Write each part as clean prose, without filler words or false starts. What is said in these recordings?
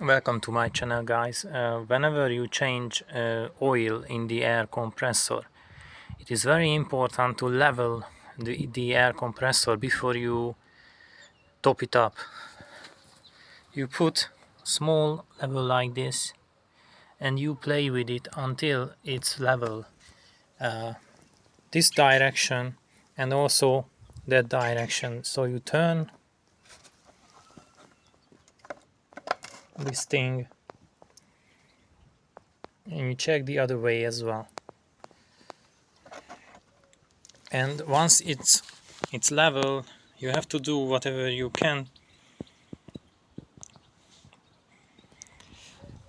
Welcome to my channel, guys. Whenever you change oil in the air compressor, it is very important to level the air compressor before you top it up. You put small level like this and you play with it until it's level, this direction and also that direction. So you turn this thing and you check the other way as well. And once it's level, you have to do whatever you can,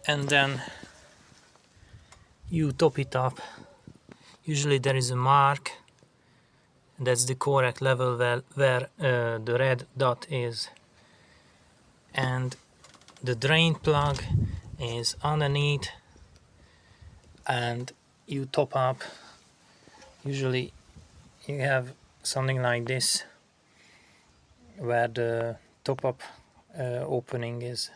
and then you top it up. Usually there is a mark, that's the correct level where the red dot is, and the drain plug is underneath, and you top up. Usually you have something like this where the top up opening is,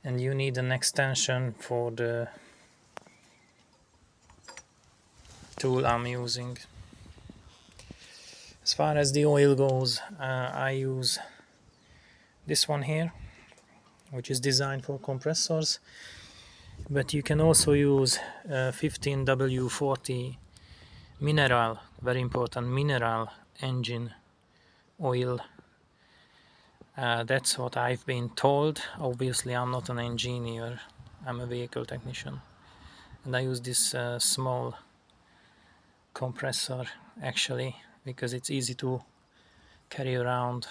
and you need an extension for the tool I'm using. As far as the oil goes, I use this one here, which is designed for compressors, but you can also use 15W40 mineral, very important, mineral engine oil. That's what I've been told. Obviously I'm not an engineer, I'm a vehicle technician, and I use this small compressor actually because it's easy to carry around